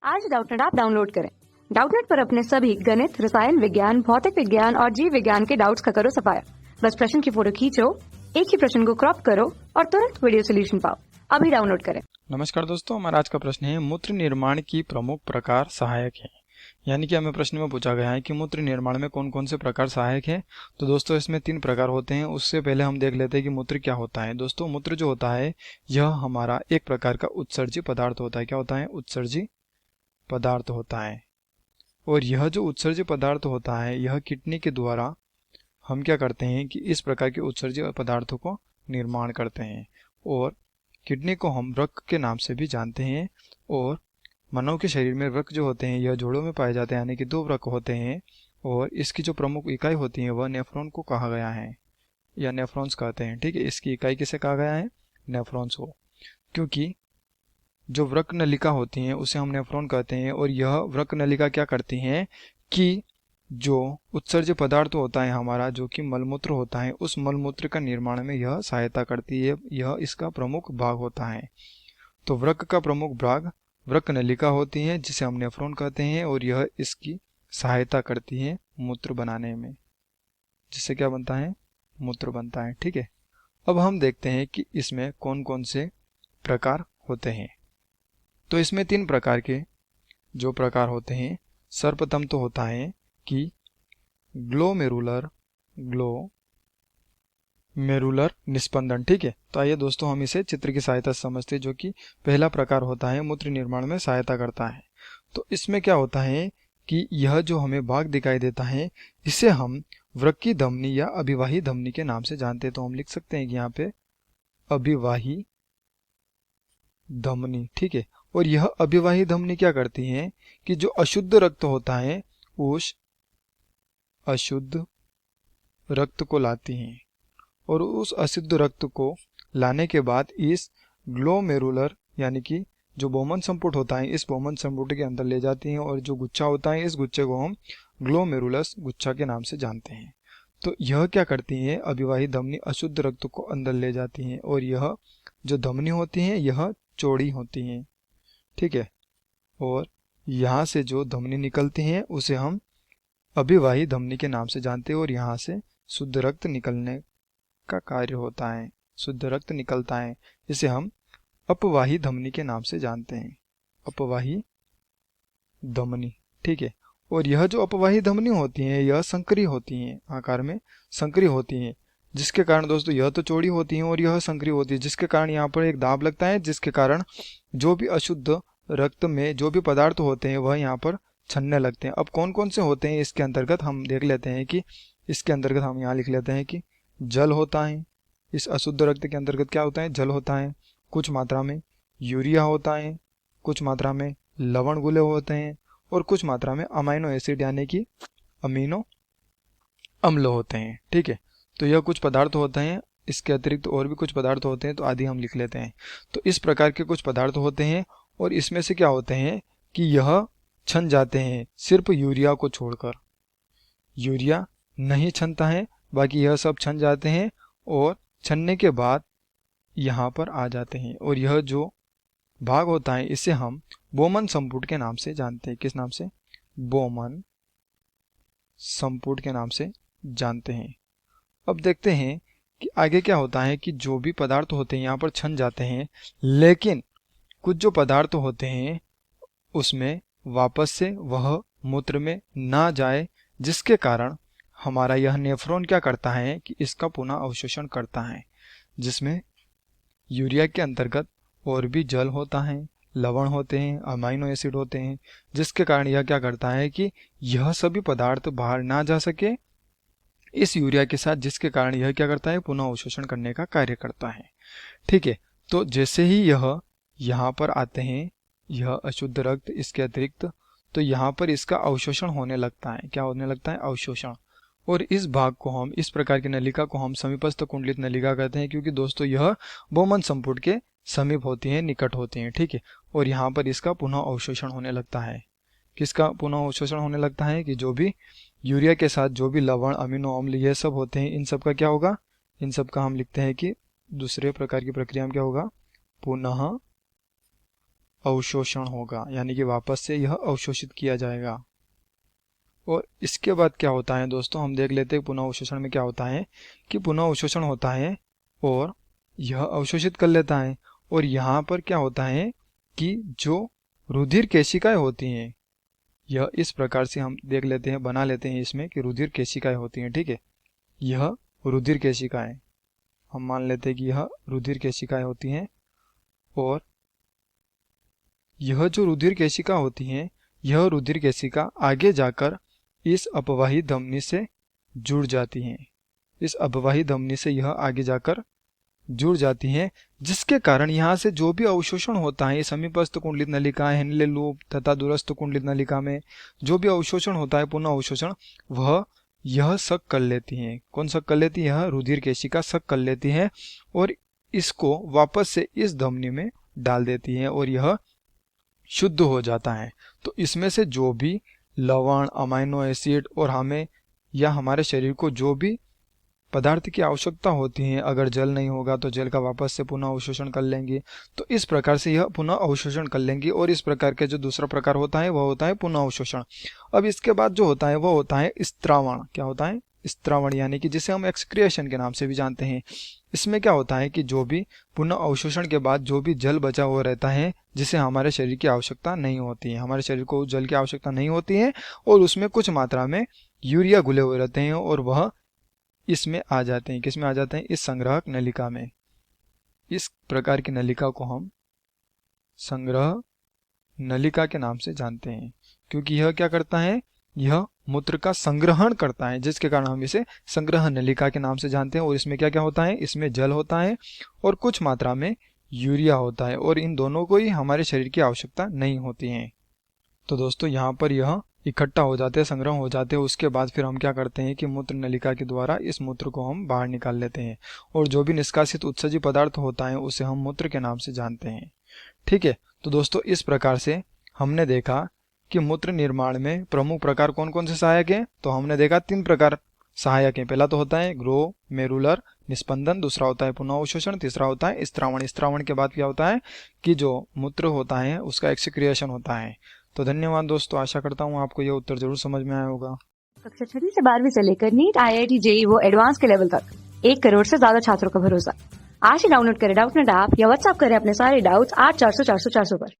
आज Doubtnut app download करें। Doubtnut पर अपने सभी गणित, रसायन विज्ञान, भौतिक विज्ञान और जीव विज्ञान के डाउट्स का करो सफाया। बस प्रश्न की फोटो खींचो, एक ही प्रश्न को क्रॉप करो और तुरंत वीडियो सोल्यूशन पाओ। अभी डाउनलोड करें। नमस्कार दोस्तों, हमारा आज का प्रश्न है मूत्र निर्माण की प्रमुख प्रकार सहायक है। यानी कि हमें प्रश्न में पूछा गया है कि मूत्र निर्माण में कौन कौन से प्रकार सहायक है। तो दोस्तों इसमें 3 प्रकार होते हैं। उससे पहले हम देख लेते हैं कि मूत्र क्या होता है। दोस्तों मूत्र जो होता है यह हमारा एक प्रकार का उत्सर्जी पदार्थ होता है। क्या होता है? उत्सर्जी पदार्थ होता है। और यह जो उत्सर्जी पदार्थ होता है यह किडनी के द्वारा हम क्या करते हैं कि इस प्रकार के उत्सर्जी पदार्थों को निर्माण करते हैं। और किडनी को हम वृक्क के नाम से भी जानते हैं। और मानव के शरीर में वृक्क जो होते हैं यह जोड़ों में पाए जाते हैं, यानी कि 2 वृक्क होते हैं। और इसकी जो प्रमुख इकाई होती है वह नेफ्रॉन को कहा गया है, या नेफ्रॉन्स कहते हैं। ठीक है, इसकी इकाई किसे कहा गया है? नेफ्रॉन्स को। क्योंकि जो वृक्क नलिका होती है उसे हम नेफ्रॉन कहते हैं। और यह वृक्क नलिका क्या करती हैं कि जो उत्सर्ज्य पदार्थ होता है हमारा, जो कि मलमूत्र होता है, उस मलमूत्र का निर्माण में यह सहायता करती है। यह इसका प्रमुख भाग होता है। तो वृक्क का प्रमुख भाग वृक्क नलिका होती है, जिसे हम नेफ्रॉन कहते हैं। और यह इसकी सहायता करती है मूत्र बनाने में, जिससे क्या बनता है? मूत्र बनता है। ठीक है, अब हम देखते हैं कि इसमें कौन कौन से प्रकार होते हैं। तो इसमें 3 प्रकार के जो प्रकार होते हैं, सर्वप्रथम तो होता है कि ग्लोमेरुलर निस्पंदन। ठीक है, तो आइए दोस्तों हम इसे चित्र की सहायता से समझते हैं, जो कि पहला प्रकार होता है मूत्र निर्माण में सहायता करता है। तो इसमें क्या होता है कि यह जो हमें भाग दिखाई देता है इसे हम वृक्की धमनी या अभिवाही धमनी के नाम से जानते हैं। तो हम लिख सकते हैं कि यहाँ पे अभिवाही धमनी। ठीक है, और यह अभिवाही धमनी क्या करती है कि जो अशुद्ध रक्त होता है उस अशुद्ध रक्त को लाती हैं। और उस अशुद्ध रक्त को लाने के बाद इस ग्लोमेरुलर यानी कि जो बोमन संपुट होता है इस बोमन संपुट के अंदर ले जाती हैं। और जो गुच्छा होता है इस गुच्छे को हम ग्लोमेरुलस गुच्छा के नाम से जानते हैं। तो यह क्या करती है? अभिवाही धमनी अशुद्ध रक्त को अंदर ले जाती हैं। और यह जो धमनी होती है यह चौड़ी होती हैं। ठीक है, और यहाँ से जो धमनी निकलती हैं उसे हम अभिवाही धमनी के नाम से जानते हैं। और यहाँ से शुद्ध रक्त निकलने का कार्य होता है, शुद्ध रक्त निकलता है, जिसे हम अपवाही धमनी के नाम से जानते हैं। अपवाही धमनी। ठीक है, और यह जो अपवाही धमनी होती हैं यह संकरी होती हैं, आकार में संकरी होती हैं, जिसके कारण दोस्तों यह तो चौड़ी होती हैं और यह संकरी होती है, जिसके कारण यहाँ पर एक दाब लगता है, जिसके कारण जो भी अशुद्ध रक्त में जो भी पदार्थ होते हैं वह यहाँ पर छनने लगते हैं। अब कौन कौन से होते हैं इसके अंतर्गत हम देख लेते हैं कि इसके अंतर्गत हम यहाँ लिख लेते हैं कि जल होता है। इस अशुद्ध रक्त के अंतर्गत क्या होता है? जल होता है। कुछ मात्रा में यूरिया होता है, कुछ मात्रा में लवण घुले होते हैं, और कुछ मात्रा में अमाइनो एसिड यानी कि अमीनो अम्ल होते हैं। ठीक है, तो यह कुछ पदार्थ होते हैं। इसके अतिरिक्त और भी कुछ पदार्थ होते हैं, तो आदि हम लिख लेते हैं। तो इस प्रकार के कुछ पदार्थ होते हैं। और इसमें से क्या होते हैं कि यह छन जाते हैं, सिर्फ यूरिया को छोड़कर। यूरिया नहीं छनता है, बाकी यह सब छन जाते हैं और छनने के बाद यहाँ पर आ जाते हैं। और यह जो भाग होता है इसे हम बोमन संपुट के नाम से जानते हैं। किस नाम से? बोमन संपुट के नाम से जानते हैं। अब देखते हैं कि आगे क्या होता है कि जो भी पदार्थ होते हैं यहाँ पर छन जाते हैं, लेकिन कुछ जो पदार्थ होते हैं उसमें वापस से वह मूत्र में ना जाए, जिसके कारण हमारा यह नेफ्रॉन क्या करता है कि इसका पुनः अवशोषण करता है, जिसमें यूरिया के अंतर्गत और भी जल होता है, लवण होते हैं, अमाइनो एसिड होते हैं, जिसके कारण यह क्या करता है कि यह सभी पदार्थ बाहर ना जा सके इस यूरिया के साथ, जिसके कारण यह क्या करता है? पुनः अवशोषण करने का कार्य करता है। ठीक है, तो जैसे ही यह यहाँ पर आते हैं, यह अशुद्ध रक्त इसके अतिरिक्त, तो यहाँ पर इसका अवशोषण होने लगता है। क्या होने लगता है? अवशोषण। और इस भाग को हम, इस प्रकार की नलिका को हम समीपस्थ कुंडलित नलिका कहते हैं, क्योंकि दोस्तों यह बोमन संपुट के समीप होती हैं, निकट होती हैं। ठीक है, और यहाँ पर इसका पुनः अवशोषण होने लगता है। किसका पुनः अवशोषण होने लगता है? कि जो भी यूरिया के साथ जो भी लवण, अमीनो अम्ल ये सब होते हैं, इन सब का क्या होगा? इन सब का हम लिखते हैं कि दूसरे प्रकार की प्रक्रिया में क्या होगा? पुनः अवशोषण होगा, यानी कि वापस से यह अवशोषित किया जाएगा। और इसके बाद क्या होता है दोस्तों, हम देख लेते हैं पुनः अवशोषण में क्या होता है कि पुनः अवशोषण होता है और यह अवशोषित कर लेता है। और यहाँ पर क्या होता है कि जो रुधिर केशिकाएं होती हैं, यह इस प्रकार से हम देख लेते हैं, बना लेते हैं इसमें कि रुधिर केशिकाएं होती हैं। ठीक है, यह रुधिर केशिकाएं, हम मान लेते हैं कि यह रुधिर केशिकाएं होती हैं। और यह जो रुधिर केशिका होती हैं, यह रुधिर केशिका आगे जाकर इस अपवाही धमनी से जुड़ जाती हैं। इस अपवाही धमनी से यह आगे जाकर जुड़ जाती हैं, जिसके कारण यहाँ से जो भी अवशोषण होता है, समीपस्थ कुंडलित नलिका, हेनले लूप तथा दूरस्थ कुंडलित नलिका में जो भी अवशोषण होता है, पुनः अवशोषण, वह यह सक कर लेती हैं। कौन सक कर लेती है? यह रुधिर केशिका सक कर लेती है और इसको वापस से इस धमनी में डाल देती है और यह शुद्ध हो जाता है। तो इसमें से जो भी लवण, अमाइनो एसिड और हमें या हमारे शरीर को जो भी पदार्थ की आवश्यकता होती है, अगर जल नहीं होगा तो जल का वापस से पुनः अवशोषण कर लेंगे। तो इस प्रकार से यह पुनः अवशोषण कर लेंगे। और इस प्रकार के जो दूसरा प्रकार होता है वह होता है पुनः अवशोषण। अब इसके बाद जो होता है वह होता है स्त्रावण। क्या होता है? स्त्रावण, यानी कि जिसे हम एक्सक्रिएशन के नाम से भी जानते हैं। इसमें क्या होता है कि जो भी पुनः अवशोषण के बाद जो भी जल बचा हुआ रहता है, जिसे हमारे शरीर की आवश्यकता नहीं होती है, हमारे शरीर को जल की आवश्यकता नहीं होती है, और उसमें कुछ मात्रा में यूरिया घुले हुए रहते हैं और वह इसमें आ जाते हैं। किसमें आ जाते हैं? इस संग्राहक नलिका में। इस प्रकार की नलिका को हम संग्रह नलिका के नाम से जानते हैं, क्योंकि यह क्या करता है? यह मूत्र का संग्रहण करता है, जिसके कारण हम इसे संग्रह नलिका के नाम से जानते हैं। और इसमें क्या क्या होता है? इसमें जल होता है और कुछ मात्रा में यूरिया होता है, और इन दोनों को ही हमारे शरीर की आवश्यकता नहीं होती है। तो दोस्तों यहाँ पर यह इकट्ठा हो जाते हैं, संग्रह हो जाते हैं। उसके बाद फिर हम क्या करते हैं कि मूत्र नलिका के द्वारा इस मूत्र को हम बाहर निकाल लेते हैं, और जो भी निष्कासित उत्सर्जी पदार्थ होता है उसे हम मूत्र के नाम से जानते हैं। ठीक है, तो दोस्तों इस प्रकार से हमने देखा कि मूत्र निर्माण में प्रमुख प्रकार कौन कौन से सहायक हैं। तो हमने देखा 3 प्रकार सहायक हैं। पहला तो होता है ग्लोमेरुलर निस्पंदन, दूसरा होता है पुनः अवशोषण, तीसरा होता है स्त्रावण। स्त्रावण के बाद क्या होता है कि जो मूत्र होता है उसका एक्सक्रिएशन होता है। तो धन्यवाद दोस्तों, आशा करता हूँ आपको यह उत्तर जरूर समझ में आया होगा। कक्षा 6 से 12वीं से लेकर नीट, IIT, JEE वो एडवांस के लेवल तक 1 करोड़ से ज्यादा छात्रों का भरोसा। आज ही डाउनलोड करें डाउटनेट ऐप या व्हाट्सएप करें अपने सारे डाउट्स 8400 400 400 पर।